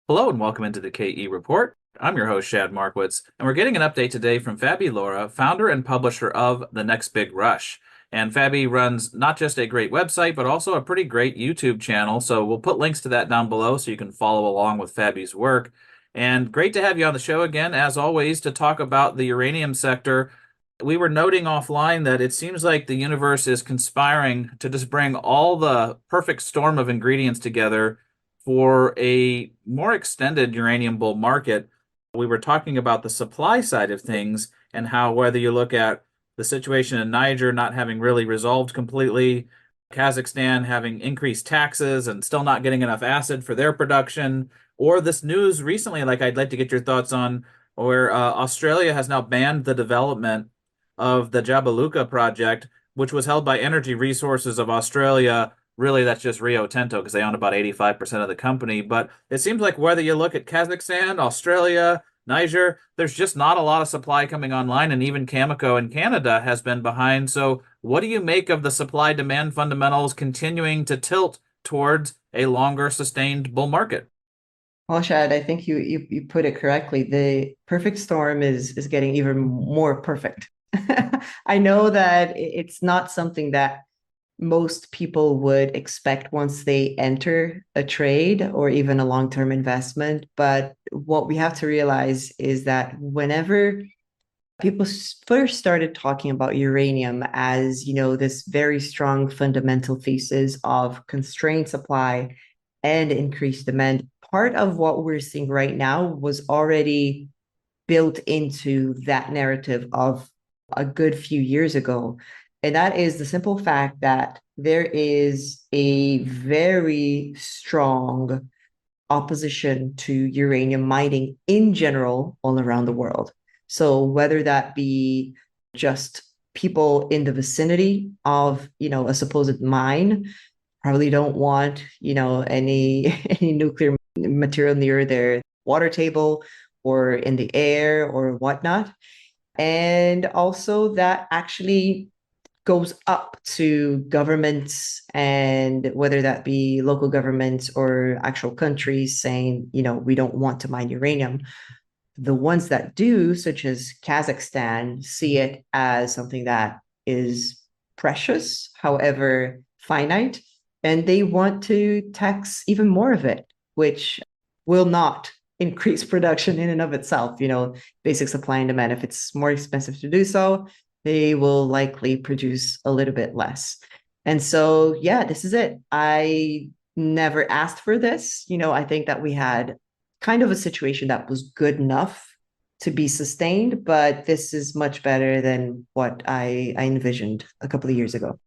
Hello and welcome into the KE Report. I'm your host, Shad Markwitz, and we're getting an update today from Fabi Lara, founder and publisher of The Next Big Rush. And Fabi runs not just a great website, but also a pretty great YouTube channel. So we'll put links to that down below so you can follow along with Fabi's work. And great to have you on the show again, as always, to talk about the uranium sector. We were noting offline that it seems like the universe is conspiring to just bring all the perfect storm of ingredients together for a more extended uranium bull market. We were talking about the supply side of things and how whether you look at the situation in Niger not having really resolved completely, Kazakhstan having increased taxes and still not getting enough acid for their production, or this news recently, like I'd like to get your thoughts on, where Australia has now banned the development of the Jabiluka project, which was held by Energy Resources of Australia. Really, that's just Rio Tinto because they own about 85% of the company. But it seems like whether you look at Kazakhstan, Australia, Niger, there's just not a lot of supply coming online, and even Cameco in Canada has been behind. So, what do you make of the supply demand fundamentals continuing to tilt towards a longer sustained bull market? Well, Shad, I think you put it correctly. The perfect storm is getting even more perfect. I know that it's not something that most people would expect once they enter a trade or even a long-term investment. But what we have to realize is that whenever people first started talking about uranium as, this very strong fundamental thesis of constrained supply and increased demand, part of what we're seeing right now was already built into that narrative of a good few years ago. And that is the simple fact that there is a very strong opposition to uranium mining in general all around the world. So whether that be just people in the vicinity of, a supposed mine probably don't want, any any nuclear material near their water table or in the air or whatnot. And also that actually goes up to governments, and whether that be local governments or actual countries saying, we don't want to mine uranium. The ones that do, such as Kazakhstan, see it as something that is precious, however finite, and they want to tax even more of it, which will not increase production in and of itself. Basic supply and demand. If it's more expensive to do so, they will likely produce a little bit less. And so, yeah, this is it. I never asked for this. I think that we had kind of a situation that was good enough to be sustained, but this is much better than what I envisioned a couple of years ago.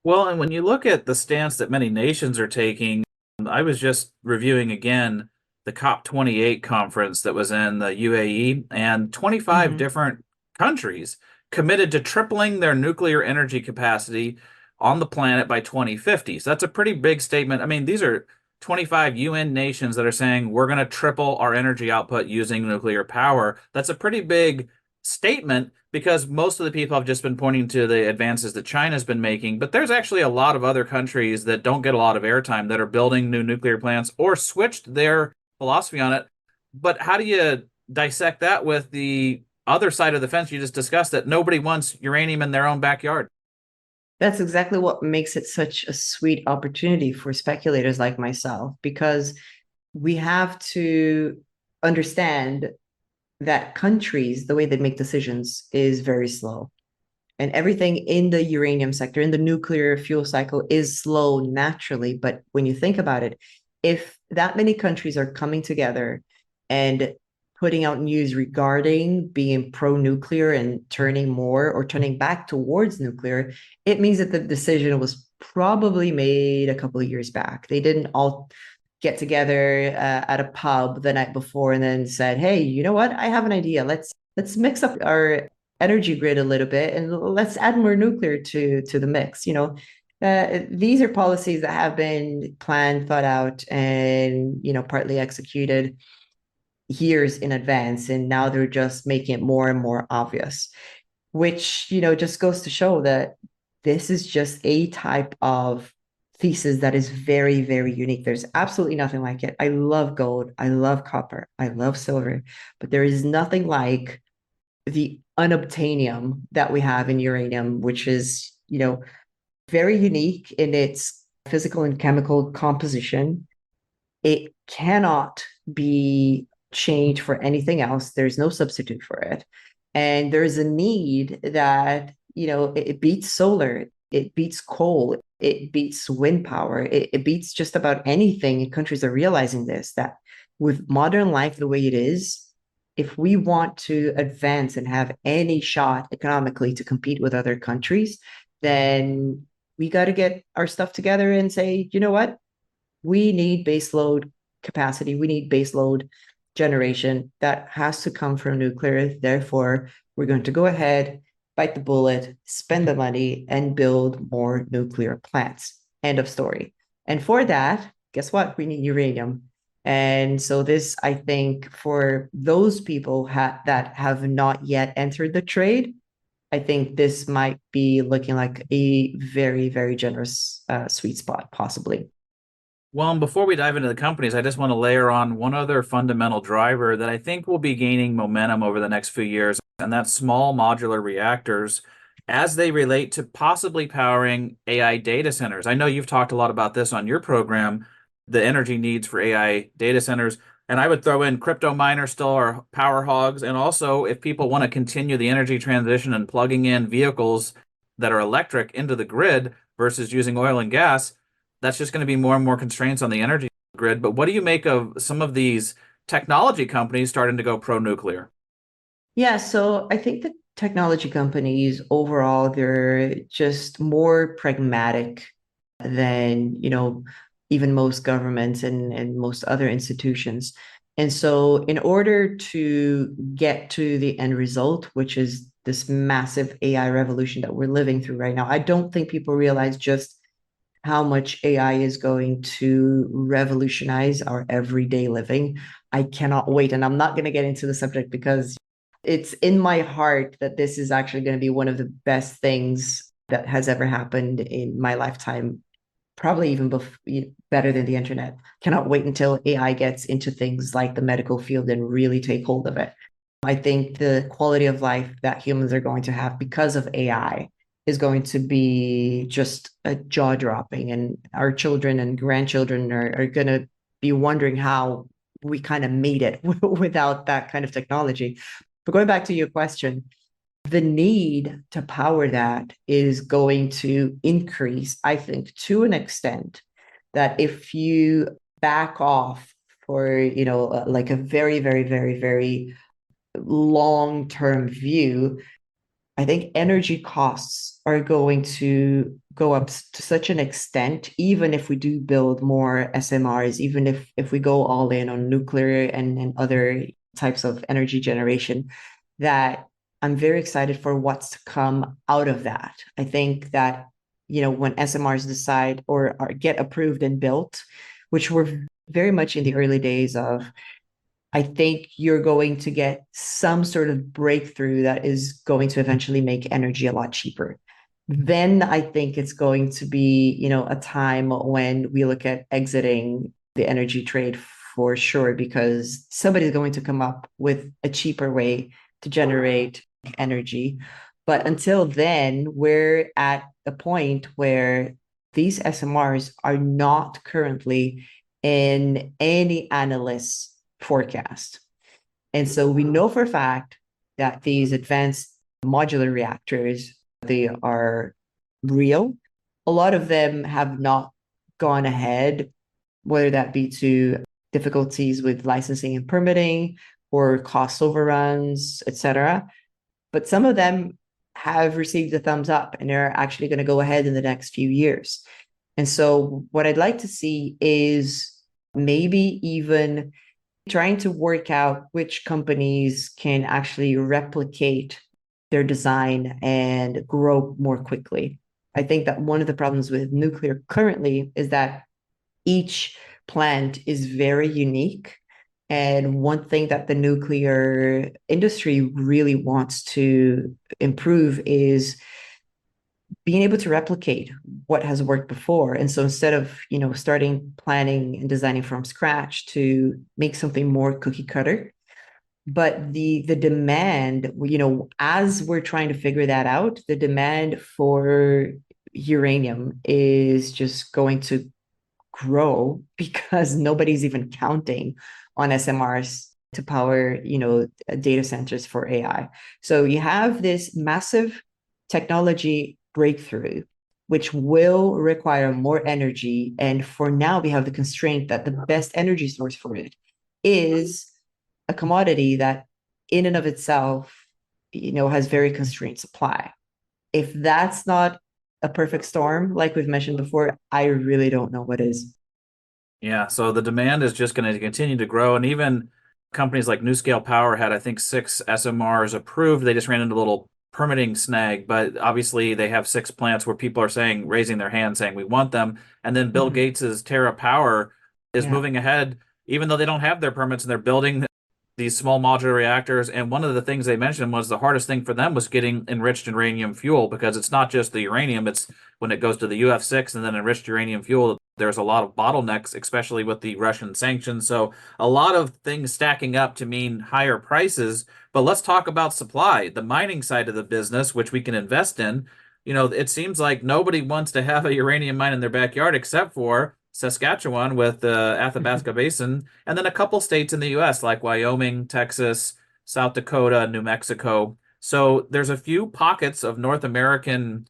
Well, and when you look at the stance that many nations are taking, I was just reviewing again the COP28 conference that was in the UAE, and 25 Mhm. different countries committed to tripling their nuclear energy capacity on the planet by 2050. So that's a pretty big statement. I mean, these are 25 UN nations that are saying we're going to triple our energy output using nuclear power. That's a pretty big statement because most of the people have just been pointing to the advances that China's been making, but there's actually a lot of other countries that don't get a lot of airtime that are building new nuclear plants or switched their philosophy on it. But how do you dissect that with the other side of the fence you just discussed that nobody wants uranium in their own backyard? That's exactly what makes it such a sweet opportunity for speculators like myself, because we have to understand that countries, the way they make decisions is very slow. And everything in the uranium sector, in the nuclear fuel cycle, is slow naturally. But when you think about it, if that many countries are coming together and putting out news regarding being pro-nuclear and turning more or turning back towards nuclear, it means that the decision was probably made a couple of years back. They didn't all get together at a pub the night before and then said, "Hey, you know what? I have an idea. Let's mix up our energy grid a little bit and let's add more nuclear to the mix." These are policies that have been planned, thought out, and partly executed years in advance, and now they're just making it more and more obvious, which just goes to show that this is just a type of thesis that is very, very unique. There's absolutely nothing like it. I love gold. I love copper. I love silver, but there is nothing like the unobtainium that we have in uranium, which is, very unique in its physical and chemical composition. It cannot be changed for anything else. There's no substitute for it. And there's a need that, it beats solar, it beats coal, it beats wind power, it beats just about anything. And countries are realizing this, that with modern life the way it is, if we want to advance and have any shot economically to compete with other countries, then we got to get our stuff together and say, you know what? We need baseload capacity. We need baseload generation that has to come from nuclear. Therefore, we're going to go ahead, bite the bullet, spend the money, and build more nuclear plants. End of story. And for that, guess what? We need uranium. And so this, I think, for those people that have not yet entered the trade, I think this might be looking like a very, very generous sweet spot, possibly. Well, and before we dive into the companies, I just want to layer on one other fundamental driver that I think will be gaining momentum over the next few years, and that's small modular reactors as they relate to possibly powering AI data centers. I know you've talked a lot about this on your program, the energy needs for AI data centers. And I would throw in crypto miners still are power hogs. And also, if people want to continue the energy transition and plugging in vehicles that are electric into the grid versus using oil and gas, that's just going to be more and more constraints on the energy grid. But what do you make of some of these technology companies starting to go pro-nuclear? Yeah, so I think the technology companies overall, they're just more pragmatic than, even most governments and most other institutions. And so in order to get to the end result, which is this massive AI revolution that we're living through right now, I don't think people realize just how much AI is going to revolutionize our everyday living. I cannot wait. And I'm not going to get into the subject because it's in my heart that this is actually going to be one of the best things that has ever happened in my lifetime, probably even better than the internet. Cannot wait until AI gets into things like the medical field and really take hold of it. I think the quality of life that humans are going to have because of AI is going to be just a jaw dropping. And our children and grandchildren are going to be wondering how we kind of made it without that kind of technology. But going back to your question, the need to power that is going to increase, I think, to an extent that if you back off for, like a very, very, very, very long term view, I think energy costs are going to go up to such an extent, even if we do build more SMRs, even if we go all in on nuclear and other types of energy generation, that I'm very excited for what's to come out of that. I think that, when SMRs decide or get approved and built, which we're very much in the early days of, I think you're going to get some sort of breakthrough that is going to eventually make energy a lot cheaper. Then I think it's going to be, a time when we look at exiting the energy trade for sure, because somebody's going to come up with a cheaper way to generate energy. But until then, we're at a point where these SMRs are not currently in any analyst's forecast. And so we know for a fact that these advanced modular reactors, they are real. A lot of them have not gone ahead, whether that be to difficulties with licensing and permitting or cost overruns, etc. But some of them have received a thumbs up and they're actually going to go ahead in the next few years. And so what I'd like to see is maybe even trying to work out which companies can actually replicate their design and grow more quickly. I think that one of the problems with nuclear currently is that each plant is very unique. And one thing that the nuclear industry really wants to improve is being able to replicate what has worked before. And so instead of, starting planning and designing from scratch to make something more cookie cutter, but the demand, as we're trying to figure that out, the demand for uranium is just going to grow because nobody's even counting on SMRs to power, data centers for AI. So you have this massive technology breakthrough, which will require more energy. And for now, we have the constraint that the best energy source for it is a commodity that, in and of itself, has very constrained supply. If that's not a perfect storm, like we've mentioned before, I really don't know what is. Yeah, so the demand is just going to continue to grow, and even companies like NuScale Power had, I think, six SMRs approved. They just ran into a little permitting snag, but obviously they have six plants where people are saying, raising their hand, saying we want them. And then Bill Mhm. Gates's Terra Power is Yeah. moving ahead, even though they don't have their permits, and they're building these small modular reactors. And one of the things they mentioned was the hardest thing for them was getting enriched uranium fuel, because it's not just the uranium, it's when it goes to the UF6 and then enriched uranium fuel, there's a lot of bottlenecks, especially with the Russian sanctions. So a lot of things stacking up to mean higher prices. But let's talk about supply, the mining side of the business, which we can invest in. It seems like nobody wants to have a uranium mine in their backyard except for Saskatchewan with the Athabasca Basin, and then a couple states in the US like Wyoming, Texas, South Dakota, New Mexico. So there's a few pockets of North American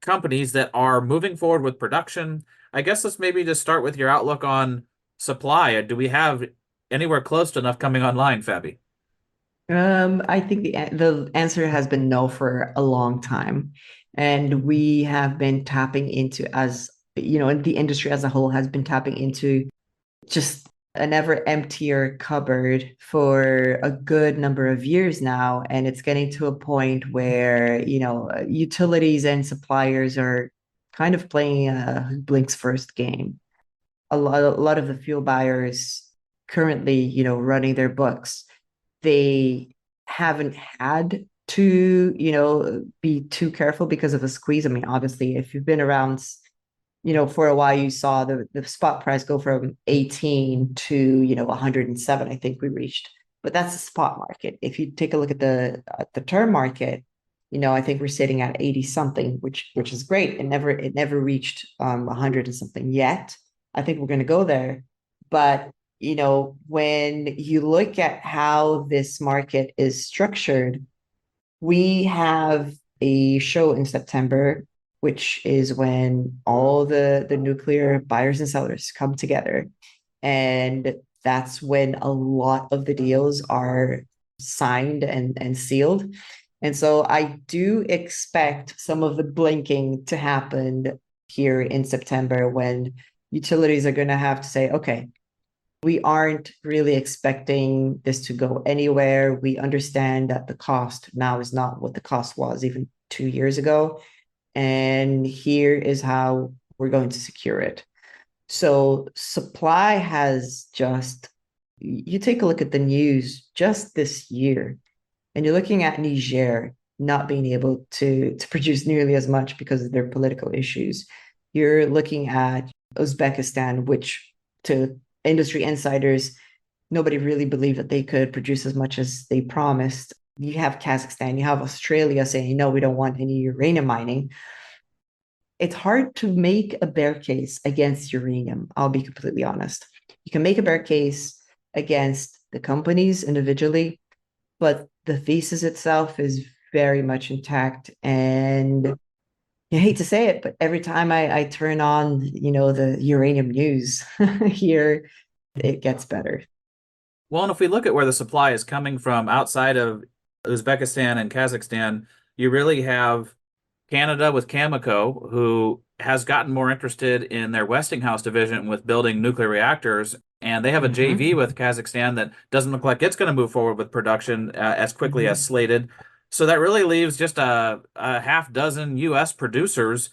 companies that are moving forward with production. I guess let's maybe just start with your outlook on supply. Do we have anywhere close to enough coming online, Fabi? I think the answer has been no for a long time. And we have been tapping into, as the industry as a whole has been tapping into just an ever emptier cupboard for a good number of years now. And it's getting to a point where, utilities and suppliers are kind of playing a who blinks first game. A lot of the fuel buyers currently, running their books, they haven't had to, be too careful because of the squeeze. I mean, obviously, if you've been around, for a while, you saw the spot price go from 18 to, 107, I think we reached. But that's the spot market. If you take a look at the term market, I think we're sitting at 80 something, which is great. It never reached 100 and something yet. I think we're going to go there. But when you look at how this market is structured, we have a show in September, which is when all the nuclear buyers and sellers come together. And that's when a lot of the deals are signed and sealed. And so I do expect some of the blinking to happen here in September when utilities are going to have to say, okay, we aren't really expecting this to go anywhere. We understand that the cost now is not what the cost was even 2 years ago. And here is how we're going to secure it. So supply has just, you take a look at the news just this year, and you're looking at Niger not being able to produce nearly as much because of their political issues. You're looking at Uzbekistan, which to industry insiders, nobody really believed that they could produce as much as they promised. You have Kazakhstan, you have Australia saying, no, we don't want any uranium mining. It's hard to make a bear case against uranium. I'll be completely honest. You can make a bear case against the companies individually, but the thesis itself is very much intact. And I hate to say it, but every time I turn on, the uranium news here, it gets better. Well, and if we look at where the supply is coming from outside of Uzbekistan and Kazakhstan, you really have Canada with Cameco, who has gotten more interested in their Westinghouse division with building nuclear reactors. And they have a JV Mhm. with Kazakhstan that doesn't look like it's going to move forward with production as quickly as Mhm. slated. So that really leaves just a half dozen U.S. producers,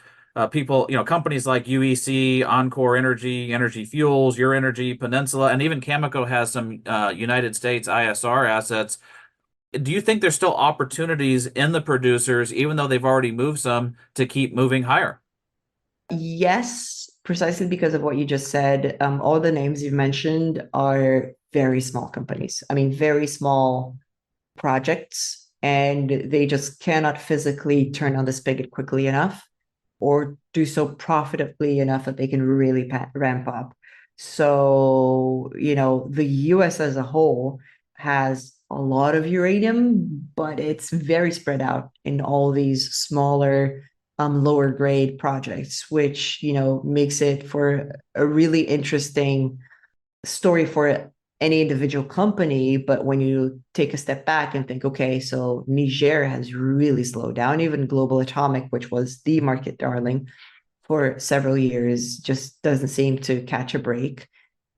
people, companies like UEC, Encore Energy, Energy Fuels, Your Energy, Peninsula, and even Cameco has some United States ISR assets. Do you think there's still opportunities in the producers, even though they've already moved some, to keep moving higher? Yes, precisely because of what you just said. All the names you've mentioned are very small companies. I mean, very small projects, and they just cannot physically turn on the spigot quickly enough or do so profitably enough that they can really ramp up. So, the US as a whole has a lot of uranium, but it's very spread out in all these smaller, lower grade projects, which, makes it for a really interesting story for any individual company. But when you take a step back and think, okay, so Niger has really slowed down, even Global Atomic, which was the market darling for several years, just doesn't seem to catch a break.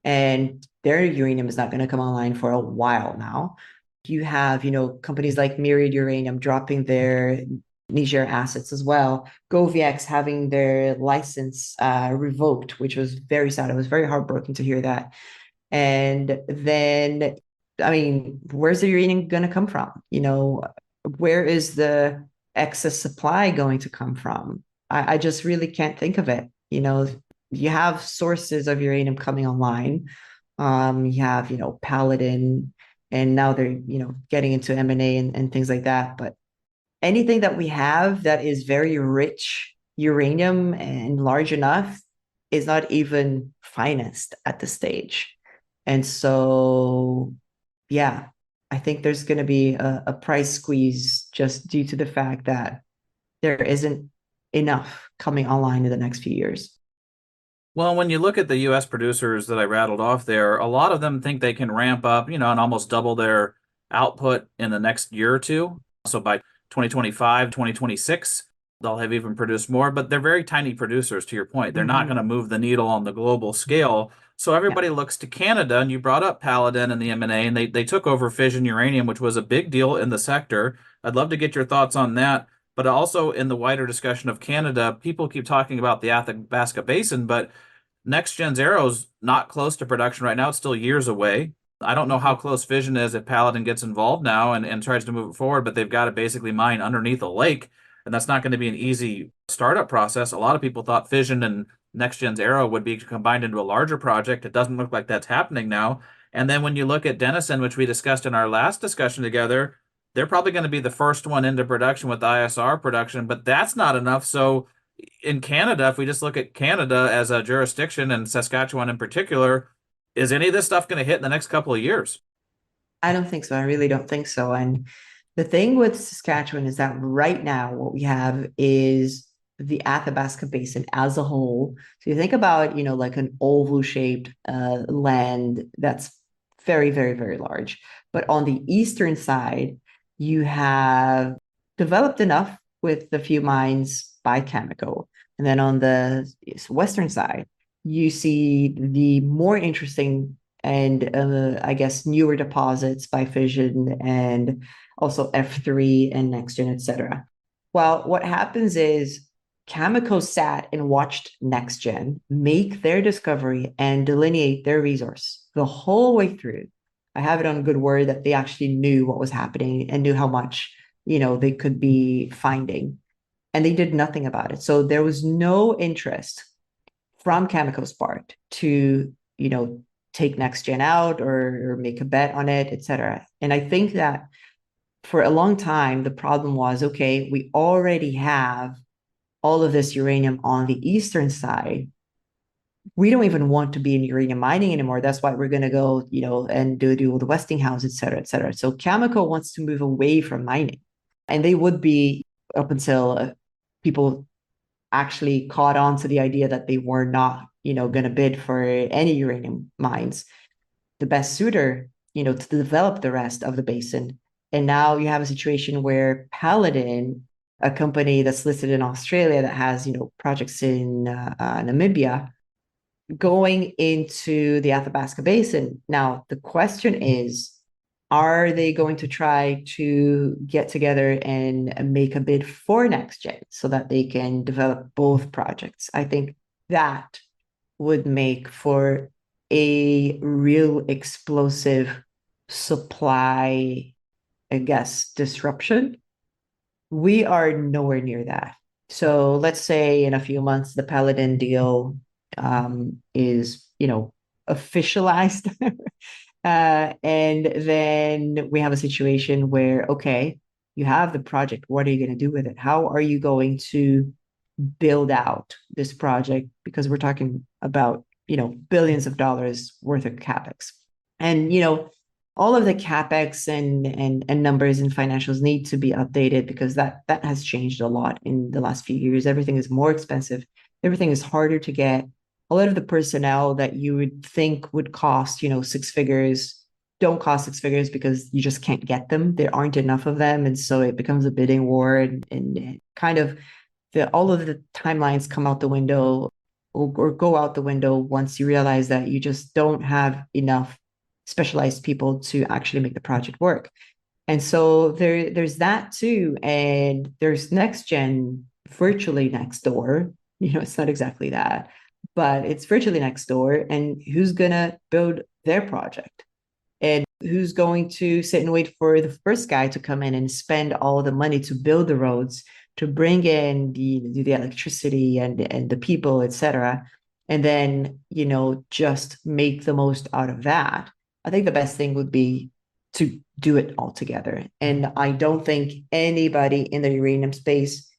And their uranium is not going to come online for a while now. You have, companies like Myriad Uranium dropping their Niger assets as well. GoVX having their license revoked, which was very sad. It was very heartbroken to hear that. And then, I mean, where's the uranium going to come from? Where is the excess supply going to come from? I just really can't think of it. You have sources of uranium coming online. You have, Paladin, and now they're, getting into M&A and things like that. But anything that we have that is very rich uranium and large enough is not even financed at this stage. And so, yeah, I think there's going to be a price squeeze just due to the fact that there isn't enough coming online in the next few years. Well, when you look at the US producers that I rattled off there, a lot of them think they can ramp up, and almost double their output in the next year or two. So by 2025, 2026, they'll have even produced more, but they're very tiny producers, to your point. They're not going to Mhm. move the needle on the global scale. So Yeah. everybody looks to Canada, and you brought up Paladin and the M&A, and they took over fission uranium, which was a big deal in the sector. I'd love to get your thoughts on that. But also in the wider discussion of Canada, people keep talking about the Athabasca Basin, but Next Gen Zero's not close to production right now. It's still years away. I don't know how close Fission is if Paladin gets involved now and tries to move it forward, but they've got to basically mine underneath a lake, and that's not going to be an easy startup process. A lot of people thought Fission and Next Gen's Arrow would be combined into a larger project. It doesn't look like that's happening now. And then when you look at Denison, which we discussed in our last discussion together, they're probably going to be the first one into production with ISR production, but that's not enough. So in Canada, if we just look at Canada as a jurisdiction and Saskatchewan in particular, is any of this stuff going to hit in the next couple of years? I don't think so. I really don't think so. And the thing with Saskatchewan is that right now, what we have is the Athabasca Basin as a whole. So you think about, like an oval shaped land that's very, very, very large. But on the eastern side, you have developed enough with the few mines by Cameco. And then on the western side, you see the more interesting and I guess newer deposits by Fission and also F3 and NextGen, etc. Well, what happens is Cameco sat and watched NextGen make their discovery and delineate their resource the whole way through. I have it on good word that they actually knew what was happening and knew how much, they could be finding. And they did nothing about it. So there was no interest from Cameco's part to, take next gen out or make a bet on it, etc. And I think that for a long time, the problem was, okay, we already have all of this uranium on the eastern side. We don't even want to be in uranium mining anymore. That's why we're going to go, and do the Westinghouse, et cetera, et cetera. So Cameco wants to move away from mining, and they would be up until people actually caught on to the idea that they were not, going to bid for any uranium mines, the best suitor, to develop the rest of the basin. And now you have a situation where Paladin, a company that's listed in Australia that has, projects in Namibia, going into the Athabasca Basin. Now, the question is, are they going to try to get together and make a bid for NextGen so that they can develop both projects? I think that would make for a real explosive supply I guess, disruption. We are nowhere near that. So let's say in a few months, the Paladin deal is, officialized. And then we have a situation where, okay, you have the project. What are you going to do with it? How are you going to build out this project? Because we're talking about, billions of dollars worth of capex. And, all of the capex and numbers and financials need to be updated because that has changed a lot in the last few years. Everything is more expensive. Everything is harder to get. A lot of the personnel that you would think would cost, six figures don't cost six figures because you just can't get them. There aren't enough of them. And so it becomes a bidding war and kind of all of the timelines come out the window or go out the window once you realize that you just don't have enough specialized people to actually make the project work. And so there's that too. And there's next gen virtually next door. It's not exactly that, but it's virtually next door. And who's gonna build their project? And who's going to sit and wait for the first guy to come in and spend all the money to build the roads, to bring in the electricity and the people, etc. And then, just make the most out of that. I think the best thing would be to do it all together. And I don't think anybody in the uranium space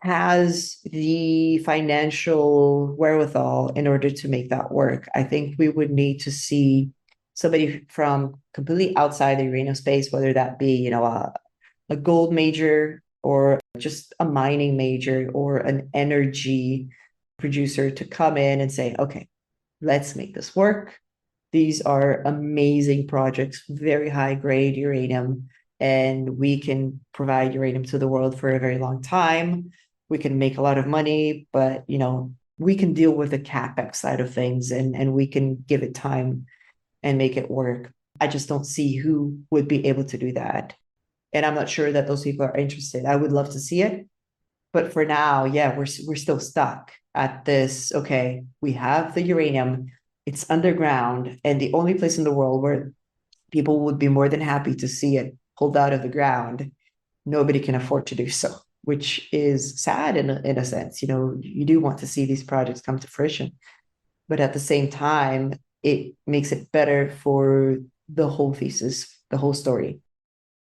has the financial wherewithal in order to make that work. I think we would need to see somebody from completely outside the uranium space, whether that be, a gold major or just a mining major or an energy producer to come in and say, okay, let's make this work. These are amazing projects, very high grade uranium, and we can provide uranium to the world for a very long time. We can make a lot of money, but we can deal with the capex side of things and we can give it time and make it work. I just don't see who would be able to do that. And I'm not sure that those people are interested. I would love to see it. But for now, yeah, we're still stuck at this. Okay, we have the uranium, it's underground, and the only place in the world where people would be more than happy to see it pulled out of the ground, nobody can afford to do so, which is sad in a sense. You do want to see these projects come to fruition, but at the same time, it makes it better for the whole thesis, the whole story.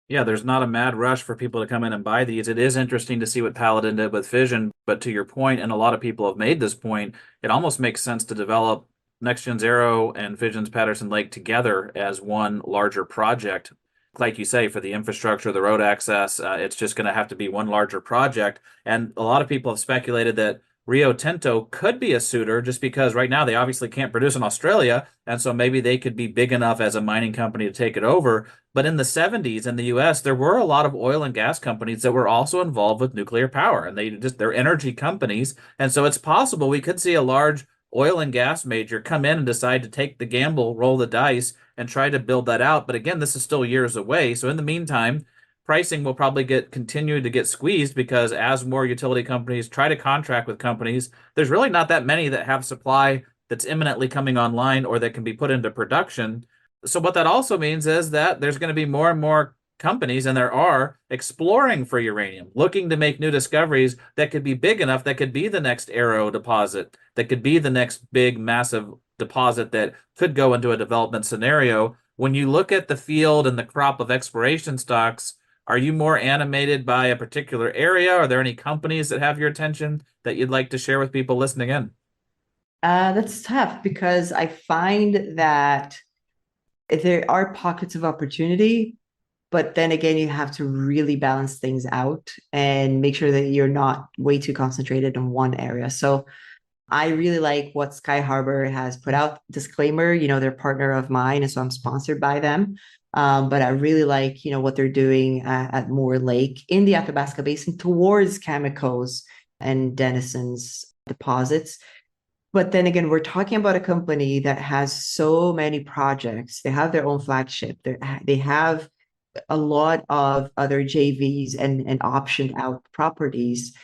Yeah, there's not a mad rush for people to come in and buy these. It is interesting to see what Paladin did with Fission, but to your point, and a lot of people have made this point, it almost makes sense to develop NextGen's Arrow and Fission's Patterson Lake together as one larger project. Like you say, for the infrastructure, the road access, it's just going to have to be one larger project. And a lot of people have speculated that Rio Tinto could be a suitor just because right now they obviously can't produce in Australia. And so maybe they could be big enough as a mining company to take it over. But in the 70s in the US, there were a lot of oil and gas companies that were also involved with nuclear power, and they're energy companies. And so it's possible we could see a large oil and gas major come in and decide to take the gamble, roll the dice, and try to build that out. But again, this is still years away. So in the meantime, pricing will probably continue to get squeezed because as more utility companies try to contract with companies, there's really not that many that have supply that's imminently coming online or that can be put into production. So what that also means is that there's going to be more and more companies, and there are, exploring for uranium, looking to make new discoveries that could be big enough, that could be the next Arrow deposit, that could be the next big, massive deposit that could go into a development scenario. When you look at the field and the crop of exploration stocks, are you more animated by a particular area? Are there any companies that have your attention that you'd like to share with people listening in? That's tough because I find that there are pockets of opportunity, but then again, you have to really balance things out and make sure that you're not way too concentrated in one area. So I really like what Sky Harbor has put out. Disclaimer, they're a partner of mine, and so I'm sponsored by them. But I really like, what they're doing at Moore Lake in the Athabasca Basin towards Cameco's and Denison's deposits. But then again, we're talking about a company that has so many projects. They have their own flagship. They have a lot of other JVs and optioned out properties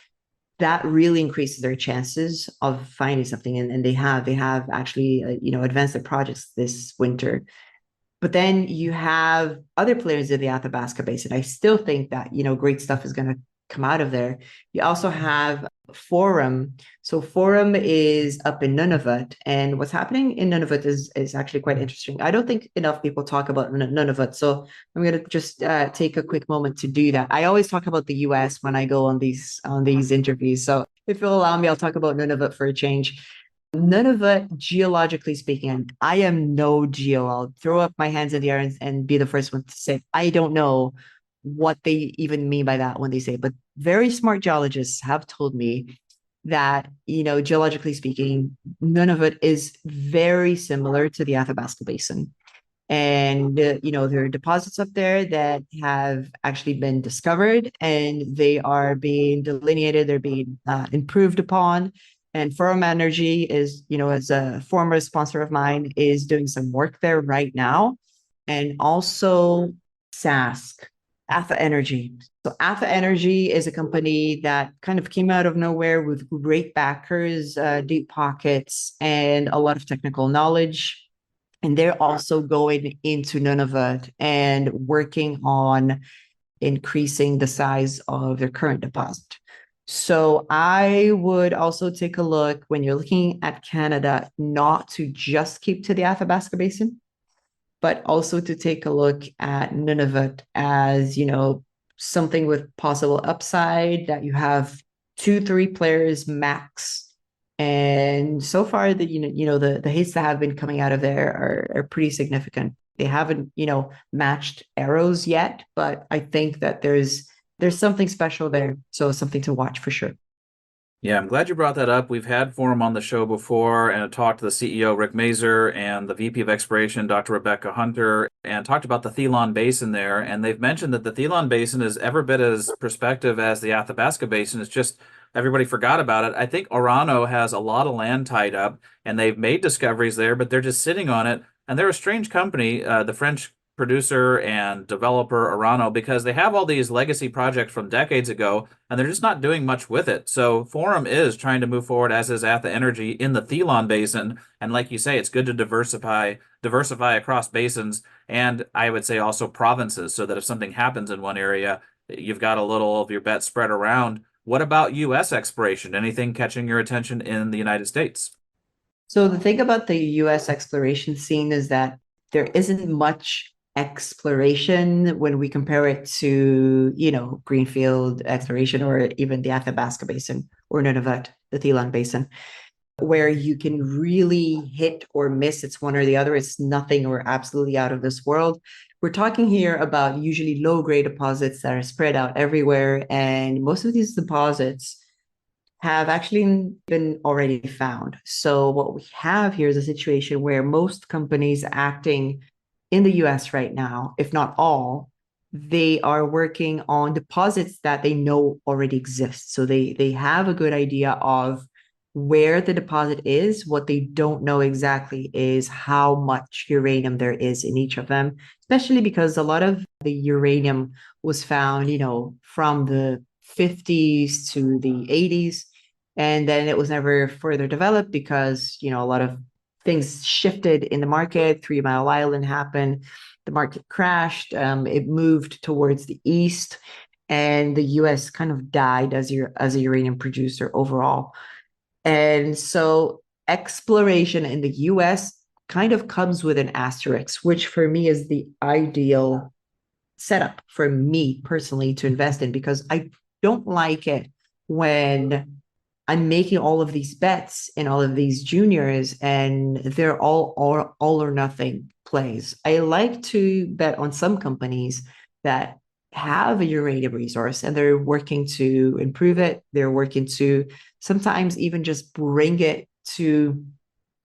that really increases their chances of finding something. And they have actually, advanced their projects this winter. But then you have other players in the Athabasca Basin. I still think that, great stuff is going to come out of there. You also have Forum. So Forum is up in Nunavut, and what's happening in Nunavut is actually quite interesting. I don't think enough people talk about Nunavut, so I'm going to just take a quick moment to do that. I always talk about the U.S. when I go on these interviews, so if you'll allow me, I'll talk about Nunavut for a change. Nunavut, geologically speaking, and I am no geo. I'll throw up my hands in the air and be the first one to say I don't know what they even mean by that when they say, but very smart geologists have told me that, geologically speaking, Nunavut is very similar to the Athabasca Basin. And, there are deposits up there that have actually been discovered and they are being delineated, they're being improved upon. And Forum Energy is, as a former sponsor of mine, is doing some work there right now. And also Sask, Alpha Energy. So Alpha Energy is a company that kind of came out of nowhere with great backers, deep pockets, and a lot of technical knowledge. And they're also going into Nunavut and working on increasing the size of their current deposit. So I would also take a look when you're looking at Canada, not to just keep to the Athabasca Basin, but also to take a look at Nunavut as, something with possible upside that you have 2, 3 players max. And so far, the hits that have been coming out of there are pretty significant. They haven't, matched arrows yet, but I think that there's something special there. So something to watch for sure. Yeah, I'm glad you brought that up. We've had Forum on the show before and talked to the CEO, Rick Mazer, and the VP of Exploration, Dr. Rebecca Hunter, and talked about the Thelon Basin there. And they've mentioned that the Thelon Basin is every bit as prospective as the Athabasca Basin. It's just everybody forgot about it. I think Orano has a lot of land tied up, and they've made discoveries there, but they're just sitting on it. And they're a strange company, the French producer and developer Orano, because they have all these legacy projects from decades ago and they're just not doing much with it. So Forum is trying to move forward, as is Atha Energy, in the Thelon Basin. And like you say, it's good to diversify across basins, and I would say also provinces, so that if something happens in one area, you've got a little of your bet spread around. What about U.S. exploration? Anything catching your attention in the United States? So the thing about the US exploration scene is that there isn't much exploration when we compare it to, greenfield exploration or even the Athabasca Basin or Nunavut, the Thelon Basin, where you can really hit or miss. It's one or the other. It's nothing or absolutely out of this world. We're talking here about usually low-grade deposits that are spread out everywhere. And most of these deposits have actually been already found. So what we have here is a situation where most companies acting in the US right now, if not all, they are working on deposits that they know already exist. So they have a good idea of where the deposit is. What they don't know exactly is how much uranium there is in each of them, especially because a lot of the uranium was found, from the 50s to the 80s. And then it was never further developed because, a lot of things shifted in the market. 3 Mile Island happened. The market crashed. It moved towards the east, and the U.S. kind of died as a uranium producer overall. And so exploration in the US kind of comes with an asterisk, which for me is the ideal setup for me personally to invest in, because I don't like it when I'm making all of these bets in all of these juniors and they're all or nothing plays. I like to bet on some companies that have a uranium resource and they're working to improve it. They're working to sometimes even just bring it to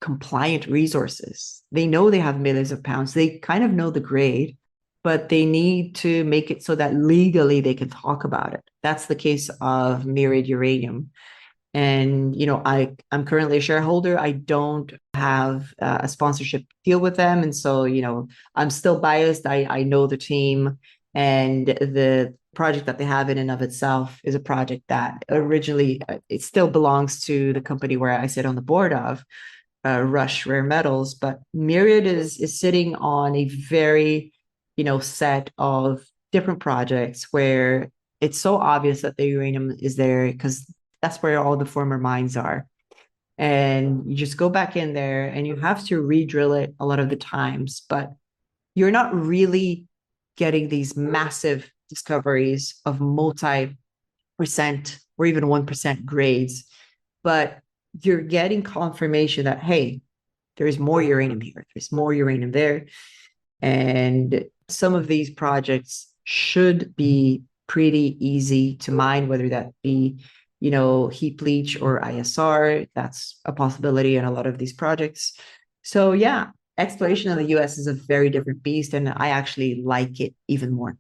compliant resources. They know they have millions of pounds. They kind of know the grade, but they need to make it so that legally they can talk about it. That's the case of Myriad Uranium. And, I'm currently a shareholder. I don't have a sponsorship deal with them. And so, I'm still biased. I know the team, and the project that they have in and of itself is a project that originally it still belongs to the company where I sit on the board of. rush rare metals, but Myriad is sitting on a very, set of different projects where it's so obvious that the uranium is there because that's where all the former mines are. And you just go back in there and you have to re-drill it a lot of the times, but you're not really getting these massive discoveries of multi-percent or even 1% grades, but you're getting confirmation that, hey, there's more uranium here, there's more uranium there. And some of these projects should be pretty easy to mine, whether that be, heap leach or ISR. That's a possibility in a lot of these projects. So yeah, exploration in the US is a very different beast, and I actually like it even more.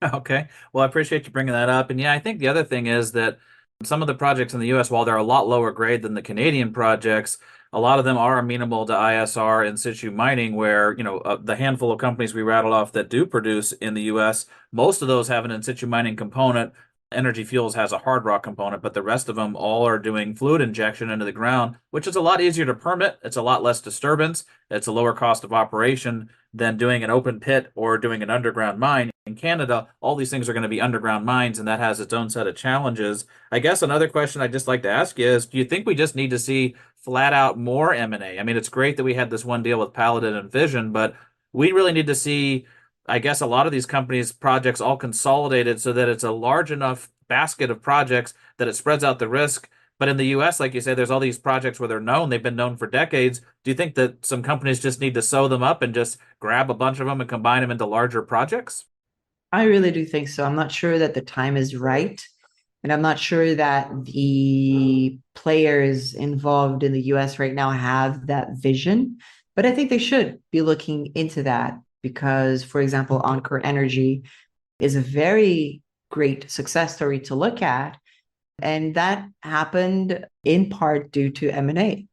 Okay. Well, I appreciate you bringing that up. And yeah, I think the other thing is that some of the projects in the US, while they're a lot lower grade than the Canadian projects, a lot of them are amenable to ISR in situ mining, where, the handful of companies we rattled off that do produce in the US, most of those have an in situ mining component. Energy Fuels has a hard rock component, but the rest of them all are doing fluid injection into the ground, which is a lot easier to permit. It's a lot less disturbance. It's a lower cost of operation than doing an open pit or doing an underground mine. In Canada, all these things are going to be underground mines, and that has its own set of challenges. I guess another question I'd just like to ask you is, do you think we just need to see flat out more M&A? I mean, it's great that we had this one deal with Paladin and Fission, but we really need to see, I guess, a lot of these companies' projects all consolidated so that it's a large enough basket of projects that it spreads out the risk. But in the US, like you say, there's all these projects where they're known, they've been known for decades. Do you think that some companies just need to sew them up and just grab a bunch of them and combine them into larger projects? I really do think so. I'm not sure that the time is right. And I'm not sure that the players involved in the US right now have that vision, but I think they should be looking into that because, for example, Encore Energy is a very great success story to look at. And that happened in part due to M&A.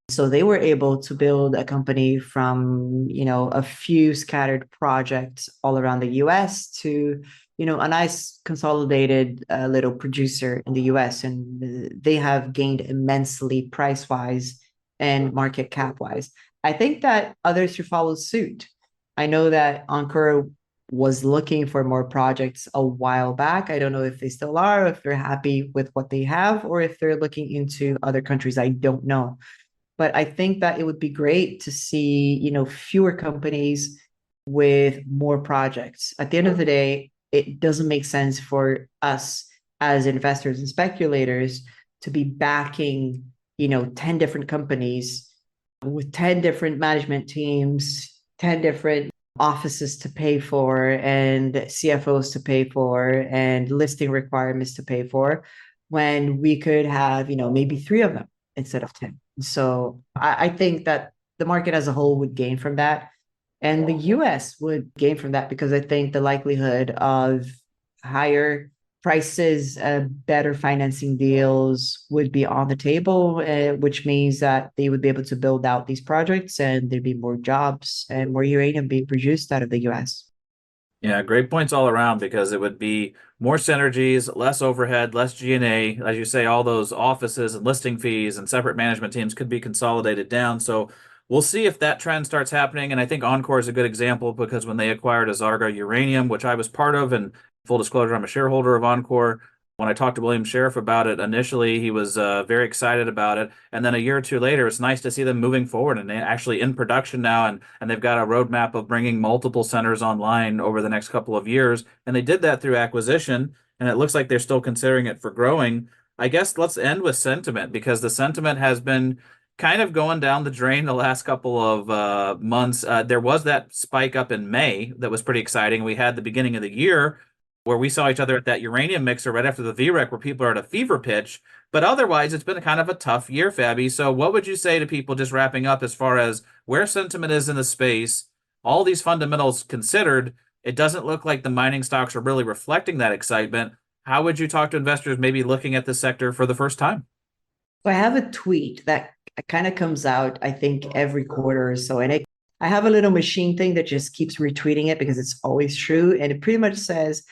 So they were able to build a company from, a few scattered projects all around the US to, a nice consolidated little producer in the US. And they have gained immensely price wise and market cap wise. I think that others should follow suit. I know that Encore was looking for more projects a while back. I don't know if they still are, if they're happy with what they have, or if they're looking into other countries. I don't know. But I think that it would be great to see, fewer companies with more projects. At the end of the day, it doesn't make sense for us as investors and speculators to be backing, 10 different companies with 10 different management teams, 10 different offices to pay for and CFOs to pay for and listing requirements to pay for when we could have, maybe three of them instead of 10. So I think that the market as a whole would gain from that. And the US would gain from that because I think the likelihood of higher prices, better financing deals would be on the table, which means that they would be able to build out these projects and there'd be more jobs and more uranium being produced out of the US. Yeah, great points all around because it would be more synergies, less overhead, less G&A. As you say, all those offices and listing fees and separate management teams could be consolidated down. So we'll see if that trend starts happening. And I think Encore is a good example because when they acquired Azarga Uranium, which I was part of, and full disclosure, I'm a shareholder of Encore. When I talked to William Sheriff about it initially, he was very excited about it. And then a year or two later, it's nice to see them moving forward and they're actually in production now. And they've got a roadmap of bringing multiple centers online over the next couple of years. And they did that through acquisition. And it looks like they're still considering it for growing. I guess let's end with sentiment because the sentiment has been kind of going down the drain the last couple of months. There was that spike up in May that was pretty exciting. We had the beginning of the year where we saw each other at that uranium mixer right after the VREC where people are at a fever pitch. But otherwise, it's been kind of a tough year, Fabi. So what would you say to people just wrapping up as far as where sentiment is in the space, all these fundamentals considered, it doesn't look like the mining stocks are really reflecting that excitement. How would you talk to investors maybe looking at this sector for the first time? So I have a tweet that kind of comes out, I think, every quarter or so. And I have a little machine thing that just keeps retweeting it because it's always true. And it pretty much says,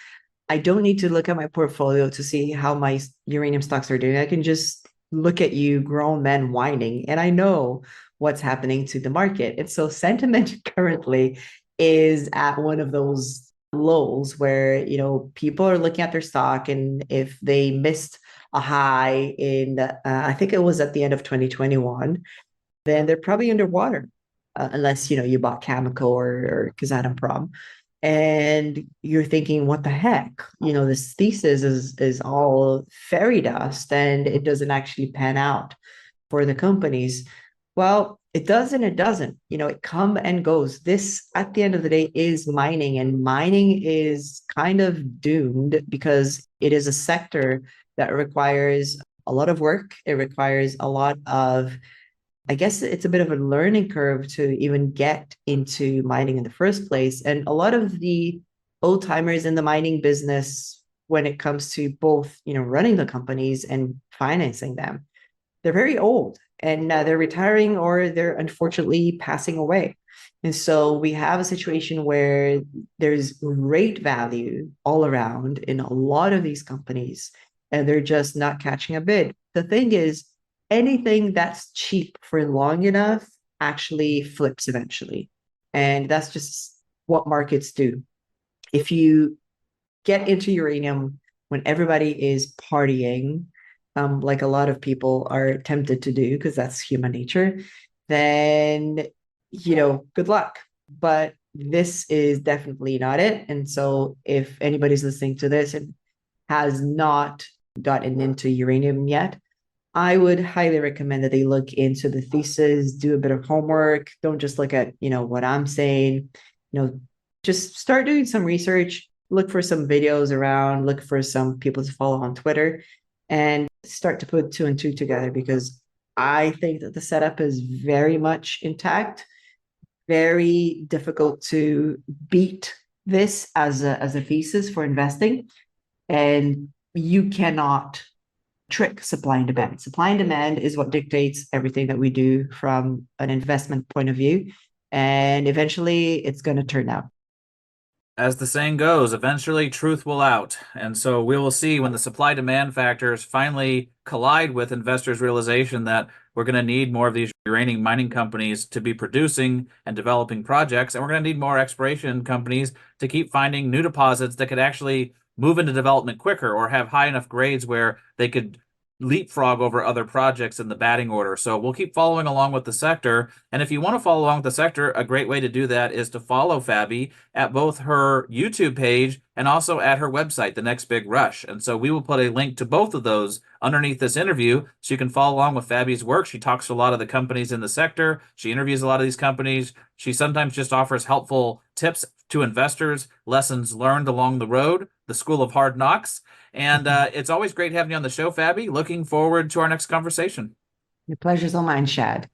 I don't need to look at my portfolio to see how my uranium stocks are doing. I can just look at you grown men whining. And I know what's happening to the market. And so sentiment currently is at one of those lows where, people are looking at their stock, and if they missed a high in, I think it was at the end of 2021, then they're probably underwater, unless, you bought Cameco or Kazatomprom. And you're thinking, what the heck? This thesis is all fairy dust, and it doesn't actually pan out for the companies. Well, it does and it doesn't. It come and goes. This, at the end of the day, is mining, and mining is kind of doomed because it is a sector that requires a lot of work. It requires a lot of, I guess it's a bit of a learning curve to even get into mining in the first place. And a lot of the old timers in the mining business, when it comes to both, running the companies and financing them, they're very old, and they're retiring, or they're unfortunately passing away. And so we have a situation where there's great value all around in a lot of these companies, and they're just not catching a bid. The thing is, anything that's cheap for long enough actually flips eventually. And that's just what markets do. If you get into uranium when everybody is partying, like a lot of people are tempted to do because that's human nature, then, good luck. But this is definitely not it. And so if anybody's listening to this and has not gotten into uranium yet, I would highly recommend that they look into the thesis, do a bit of homework. Don't just look at, what I'm saying. Just start doing some research, look for some videos around, look for some people to follow on Twitter, and start to put two and two together, because I think that the setup is very much intact, very difficult to beat this as a thesis for investing. And you cannot trick supply and demand. Supply and demand is what dictates everything that we do from an investment point of view. And eventually it's going to turn out. As the saying goes, eventually truth will out. And so we will see when the supply demand factors finally collide with investors' realization that we're going to need more of these uranium mining companies to be producing and developing projects. And we're going to need more exploration companies to keep finding new deposits that could actually move into development quicker or have high enough grades where they could leapfrog over other projects in the batting order. So we'll keep following along with the sector. And if you want to follow along with the sector, a great way to do that is to follow Fabi at both her YouTube page and also at her website, The Next Big Rush. And so we will put a link to both of those underneath this interview so you can follow along with Fabi's work. She talks to a lot of the companies in the sector. She interviews a lot of these companies. She sometimes just offers helpful tips to investors, lessons learned along the road, the school of hard knocks. And it's always great having you on the show, Fabi. Looking forward to our next conversation. The pleasure's all mine, Shad.